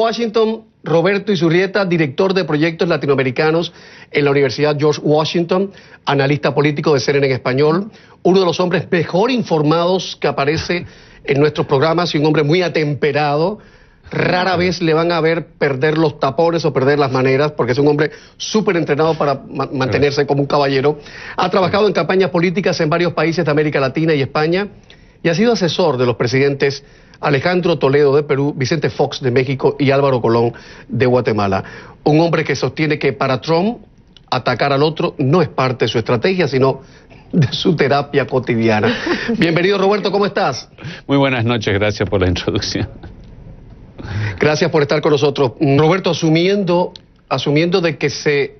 Washington, Roberto Izurrieta, director de proyectos latinoamericanos en la Universidad George Washington, analista político de CNN en español, uno de los hombres mejor informados que aparece en nuestros programas y un hombre muy atemperado. Rara vez le van a ver perder los tapones o perder las maneras, porque es un hombre súper entrenado para mantenerse como un caballero. Ha trabajado en campañas políticas en varios países de América Latina y España y ha sido asesor de los presidentes Alejandro Toledo de Perú, Vicente Fox de México y Álvaro Colón de Guatemala. Un hombre que sostiene que para Trump atacar al otro no es parte de su estrategia, sino de su terapia cotidiana. Bienvenido, Roberto, ¿cómo estás? Muy buenas noches, gracias por la introducción. Gracias por estar con nosotros. Roberto, asumiendo de que se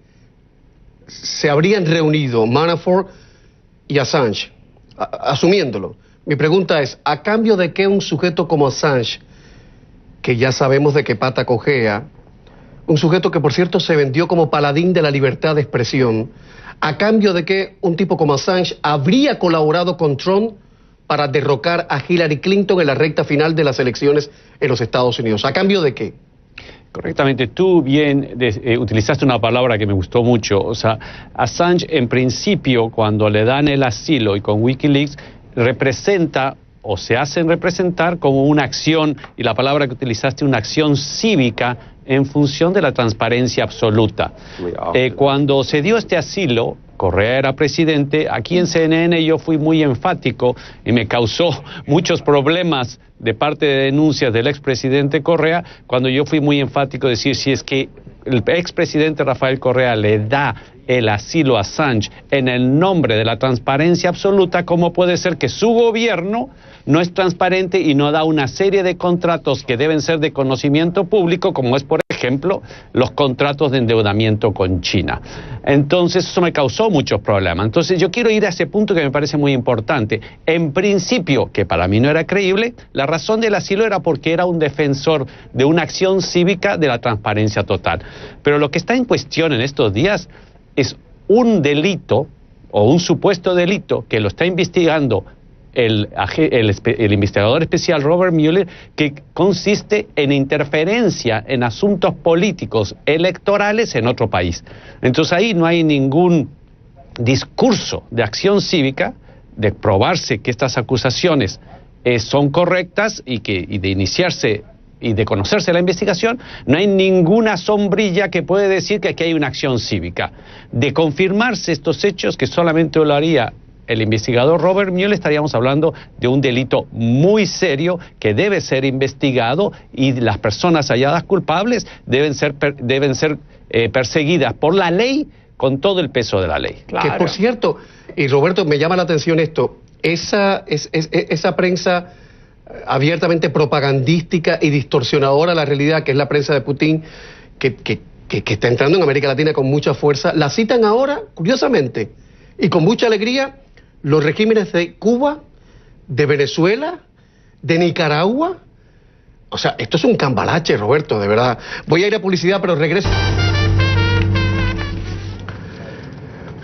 habrían reunido Manafort y Assange, asumiéndolo, mi pregunta es, ¿a cambio de qué un sujeto como Assange, que ya sabemos de qué pata cojea, un sujeto que por cierto se vendió como paladín de la libertad de expresión, a cambio de que un tipo como Assange habría colaborado con Trump para derrocar a Hillary Clinton en la recta final de las elecciones en los Estados Unidos? ¿A cambio de qué? Correctamente, tú bien utilizaste una palabra que me gustó mucho. O sea, Assange en principio, cuando le dan el asilo y con Wikileaks, representa o se hacen representar como una acción, y la palabra que utilizaste, una acción cívica en función de la transparencia absoluta. Cuando se dio este asilo, Correa era presidente, aquí en CNN yo fui muy enfático y me causó muchos problemas de parte de denuncias del expresidente Correa, cuando yo fui muy enfático de decir, si es que el expresidente Rafael Correa le da el asilo a Assange en el nombre de la transparencia absoluta, ¿cómo puede ser que su gobierno no es transparente y no da una serie de contratos que deben ser de conocimiento público, como es, por ejemplo, los contratos de endeudamiento con China? Entonces, eso me causó muchos problemas. Entonces, yo quiero ir a ese punto que me parece muy importante. En principio, que para mí no era creíble, la razón del asilo era porque era un defensor de una acción cívica de la transparencia total. Pero lo que está en cuestión en estos días es un delito o un supuesto delito que lo está investigando el investigador especial Robert Mueller, que consiste en interferencia en asuntos políticos electorales en otro país. Entonces ahí no hay ningún discurso de acción cívica de probarse que estas acusaciones son correctas y de iniciarse y de conocerse la investigación. No hay ninguna sombrilla que puede decir que aquí hay una acción cívica. De confirmarse estos hechos, que solamente lo haría el investigador Robert Mueller, estaríamos hablando de un delito muy serio que debe ser investigado, y las personas halladas culpables deben ser perseguidas por la ley con todo el peso de la ley. Claro. Que por cierto, y Roberto, me llama la atención esto, esa prensa abiertamente propagandística y distorsionadora de la realidad, que es la prensa de Putin, que está entrando en América Latina con mucha fuerza, la citan ahora, curiosamente, y con mucha alegría, los regímenes de Cuba, de Venezuela, de Nicaragua. O sea, esto es un cambalache, Roberto, de verdad. Voy a ir a publicidad, pero regreso.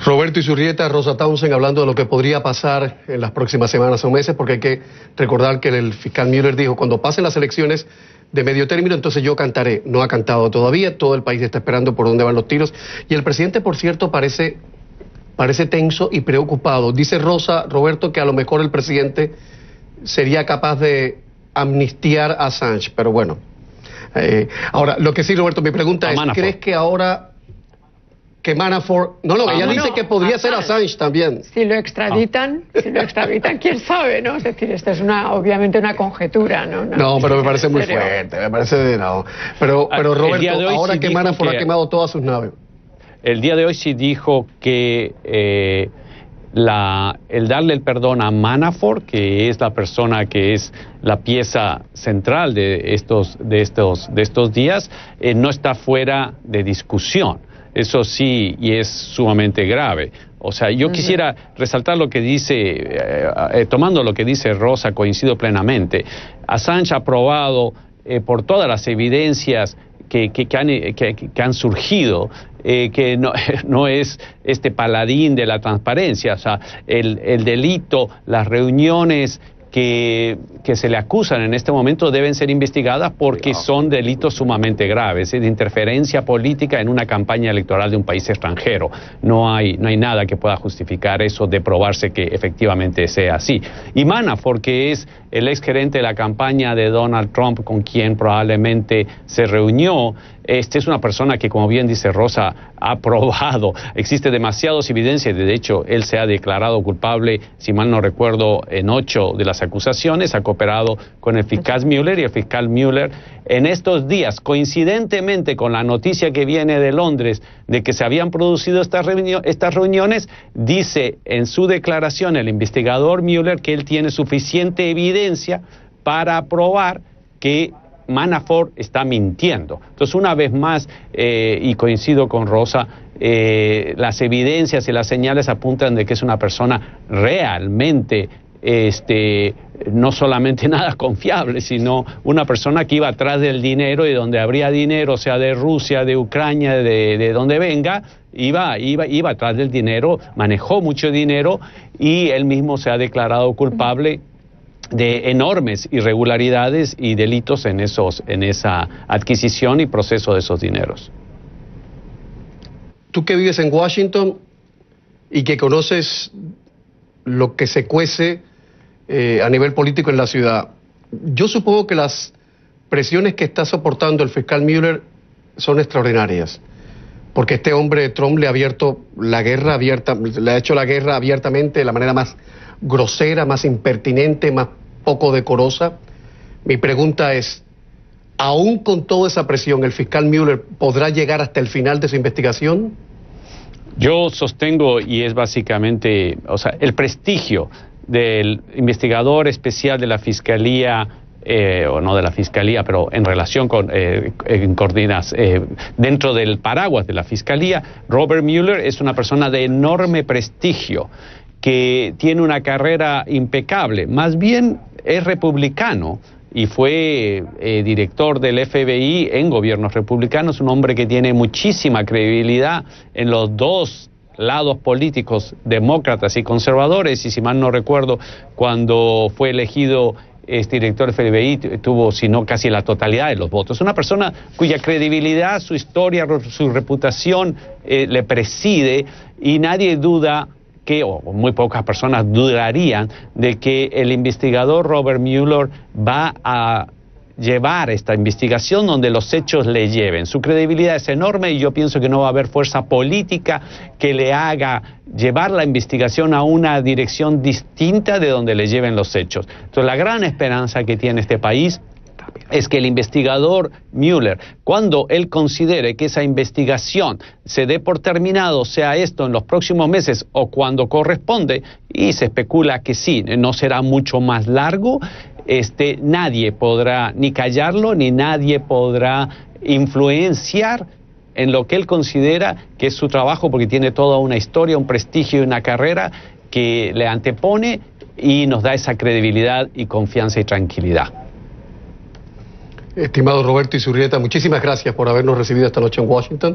Roberto Izurrieta, Rosa Townsend, hablando de lo que podría pasar en las próximas semanas o meses, porque hay que recordar que el fiscal Mueller dijo, cuando pasen las elecciones de medio término, entonces yo cantaré. No ha cantado todavía, todo el país está esperando por dónde van los tiros. Y el presidente, por cierto, parece tenso y preocupado. Dice Roberto, que a lo mejor el presidente sería capaz de amnistiar a Assange, pero bueno. Ahora, lo que sí, Roberto, mi pregunta es, Manafort. ¿crees que ahora que Manafort... No, ella dice que podría ser Assange también. Si lo extraditan, quién sabe, ¿no? Es decir, esta es obviamente una conjetura, ¿no? No, pero me parece muy fuerte, me parece... No. Pero Roberto, ahora sí que Manafort ha quemado todas sus naves. El día de hoy sí dijo que el darle el perdón a Manafort, que es la persona que es la pieza central de estos días, no está fuera de discusión. Eso sí, y es sumamente grave. O sea, yo quisiera resaltar lo que dice, tomando lo que dice Rosa, coincido plenamente. Assange ha probado por todas las evidencias que han surgido, que no es este paladín de la transparencia. O sea, el delito, las reuniones que se le acusan en este momento deben ser investigadas porque son delitos sumamente graves, de interferencia política en una campaña electoral de un país extranjero. No hay nada que pueda justificar eso de probarse que efectivamente sea así. Y Manafort, que es el exgerente de la campaña de Donald Trump, con quien probablemente se reunió, es una persona que, como bien dice Rosa, ha probado. Existe demasiadas evidencias, de hecho, él se ha declarado culpable, si mal no recuerdo, en 8 de las acusaciones, ha cooperado con el fiscal Mueller, y el fiscal Mueller en estos días, coincidentemente con la noticia que viene de Londres de que se habían producido estas reuniones, dice en su declaración el investigador Mueller que él tiene suficiente evidencia para probar que Manafort está mintiendo. Entonces, una vez más, y coincido con Rosa, las evidencias y las señales apuntan de que es una persona realmente, no solamente nada confiable, sino una persona que iba atrás del dinero, y donde habría dinero, sea de Rusia, de Ucrania, de donde venga, iba atrás del dinero, manejó mucho dinero, y él mismo se ha declarado culpable de enormes irregularidades y delitos en esa adquisición y proceso de esos dineros. Tú que vives en Washington y que conoces lo que se cuece a nivel político en la ciudad, yo supongo que las presiones que está soportando el fiscal Mueller son extraordinarias, porque este hombre, Trump, le ha hecho la guerra abiertamente, de la manera más grosera, más impertinente, más poco decorosa. Mi pregunta es, ¿aún con toda esa presión, el fiscal Mueller podrá llegar hasta el final de su investigación? Yo sostengo, y es básicamente, el prestigio del investigador especial de la Fiscalía, o no de la Fiscalía, pero en relación con, dentro del paraguas de la Fiscalía, Robert Mueller es una persona de enorme prestigio, que tiene una carrera impecable, más bien es republicano y fue director del FBI en gobiernos republicanos, un hombre que tiene muchísima credibilidad en los dos lados políticos, demócratas y conservadores, y si mal no recuerdo, cuando fue elegido director del FBI tuvo, si no casi la totalidad de los votos. Una persona cuya credibilidad, su historia, su reputación le preside, y nadie duda o muy pocas personas dudarían de que el investigador Robert Mueller va a llevar esta investigación donde los hechos le lleven. Su credibilidad es enorme, y yo pienso que no va a haber fuerza política que le haga llevar la investigación a una dirección distinta de donde le lleven los hechos. Entonces, la gran esperanza que tiene este país es que el investigador Mueller, cuando él considere que esa investigación se dé por terminado, sea esto en los próximos meses o cuando corresponde, y se especula que sí, no será mucho más largo, nadie podrá ni callarlo, ni nadie podrá influenciar en lo que él considera que es su trabajo, porque tiene toda una historia, un prestigio y una carrera que le antepone y nos da esa credibilidad y confianza y tranquilidad. Estimado Roberto Izurrieta, muchísimas gracias por habernos recibido esta noche en Washington.